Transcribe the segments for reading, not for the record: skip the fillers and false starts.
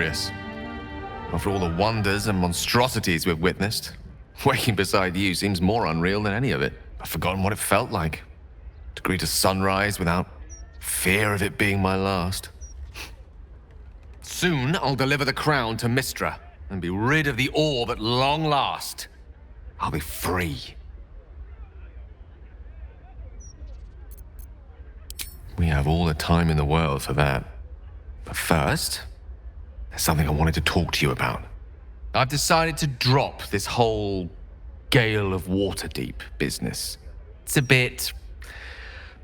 Dekarios. After all the wonders and monstrosities we've witnessed, waking beside you seems more unreal than any of it. I've forgotten what it felt like to greet a sunrise without fear of it being my last. Soon I'll deliver the crown to Mistra and be rid of the orb at long last. I'll be free. We have all the time in the world for that. But first, there's something I wanted to talk to you about. I've decided to drop this whole Gale of Waterdeep business. It's a bit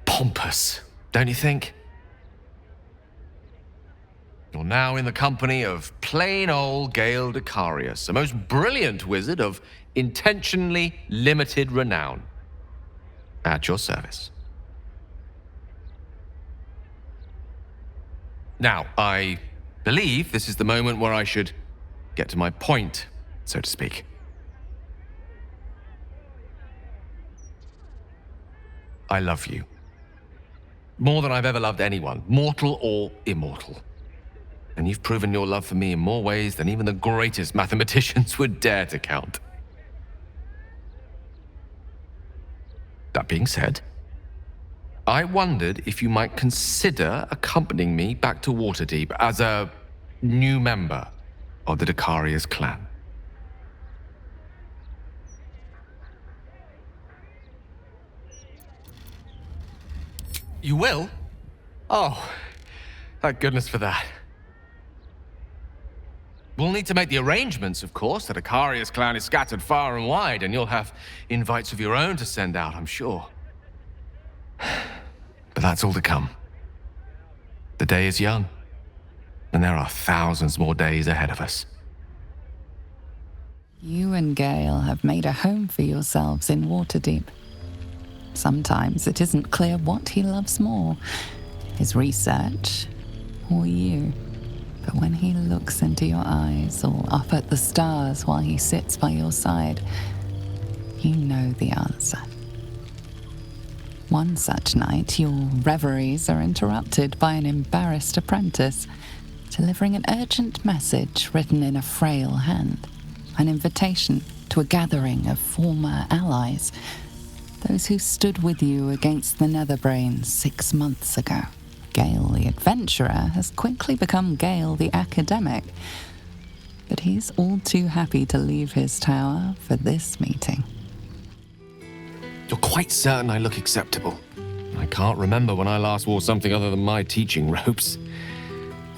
pompous, don't you think? You're now in the company of plain old Gale Dekarios, a most brilliant wizard of intentionally limited renown. At your service. Now, I believe this is the moment where I should get to my point, so to speak. I love you. More than I've ever loved anyone, mortal or immortal. And you've proven your love for me in more ways than even the greatest mathematicians would dare to count. That being said, I wondered if you might consider accompanying me back to Waterdeep as a new member of the Dekarios clan. You will? Oh, thank goodness for that. We'll need to make the arrangements, of course. The Dekarios clan is scattered far and wide, and you'll have invites of your own to send out, I'm sure. But that's all to come. The day is young, and there are thousands more days ahead of us. You and Gale have made a home for yourselves in Waterdeep. Sometimes it isn't clear what he loves more, his research or you. But when he looks into your eyes or up at the stars while he sits by your side, you know the answer. One such night, your reveries are interrupted by an embarrassed apprentice, delivering an urgent message written in a frail hand, an invitation to a gathering of former allies, those who stood with you against the Netherbrains 6 months ago. Gale the adventurer has quickly become Gale the academic, but he's all too happy to leave his tower for this meeting. You're quite certain I look acceptable? I can't remember when I last wore something other than my teaching robes.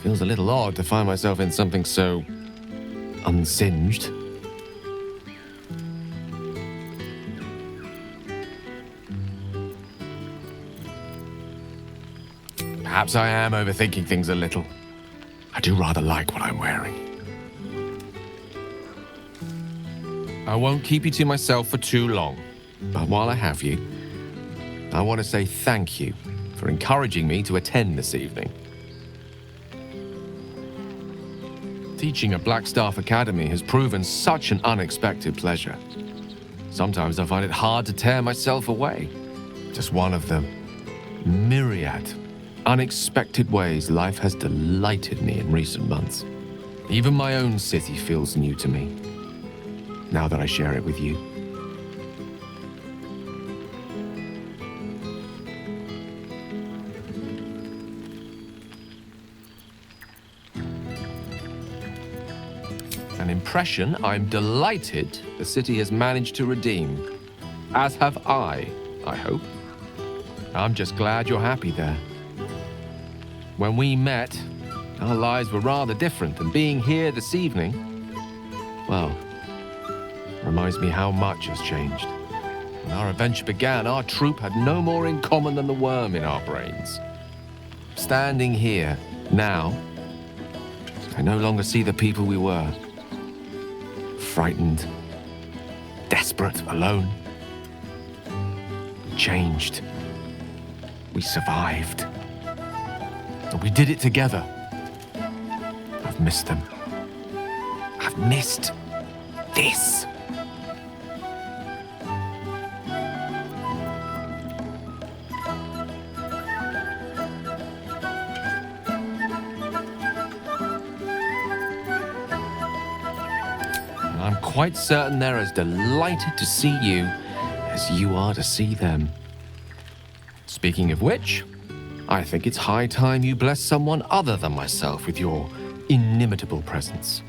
Feels a little odd to find myself in something so unsinged. Perhaps I am overthinking things a little. I do rather like what I'm wearing. I won't keep you to myself for too long, but while I have you, I want to say thank you for encouraging me to attend this evening. Teaching at Blackstaff Academy has proven such an unexpected pleasure. Sometimes I find it hard to tear myself away. Just one of the myriad unexpected ways life has delighted me in recent months. Even my own city feels new to me, now that I share it with you. An impression I'm delighted the city has managed to redeem, as have I hope. I'm just glad you're happy there. When we met, our lives were rather different, and being here this evening, well, reminds me how much has changed. When our adventure began, our troop had no more in common than the worm in our brains. Standing here, now, I no longer see the people we were. Frightened, desperate, alone. We changed. We survived. And we did it together. I've missed them. I've missed this. I'm quite certain they're as delighted to see you as you are to see them. Speaking of which, I think it's high time you bless someone other than myself with your inimitable presence.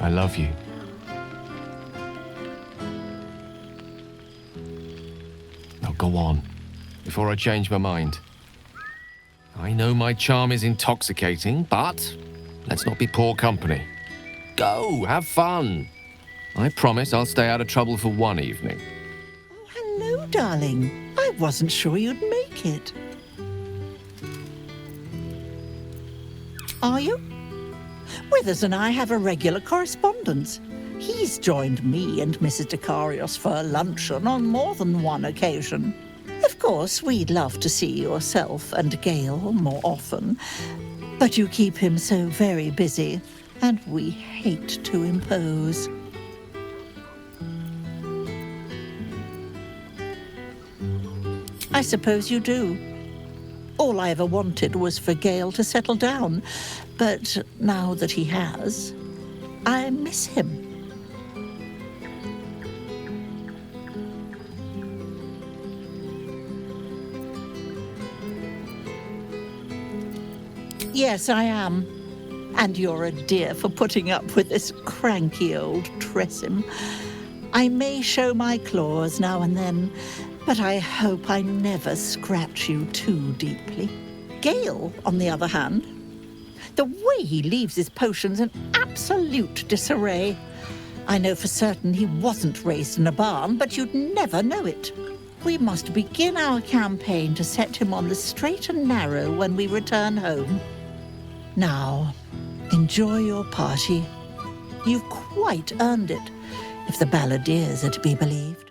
I love you. Now go on, before I change my mind. I know my charm is intoxicating, but let's not be poor company. Go, have fun. I promise I'll stay out of trouble for one evening. Oh, hello, darling. I wasn't sure you'd make it. Are you? Withers and I have a regular correspondence. He's joined me and Mrs. Dekarios for a luncheon on more than one occasion. Of course, we'd love to see yourself and Gale more often, but you keep him so very busy, and we hate to impose. I suppose you do. All I ever wanted was for Gale to settle down, but now that he has, I miss him. Yes, I am. And you're a dear for putting up with this cranky old Tressim. I may show my claws now and then, but I hope I never scratch you too deeply. Gale, on the other hand, the way he leaves his potions in absolute disarray. I know for certain he wasn't raised in a barn, but you'd never know it. We must begin our campaign to set him on the straight and narrow when we return home. Now, enjoy your party. You've quite earned it, if the balladeers are to be believed.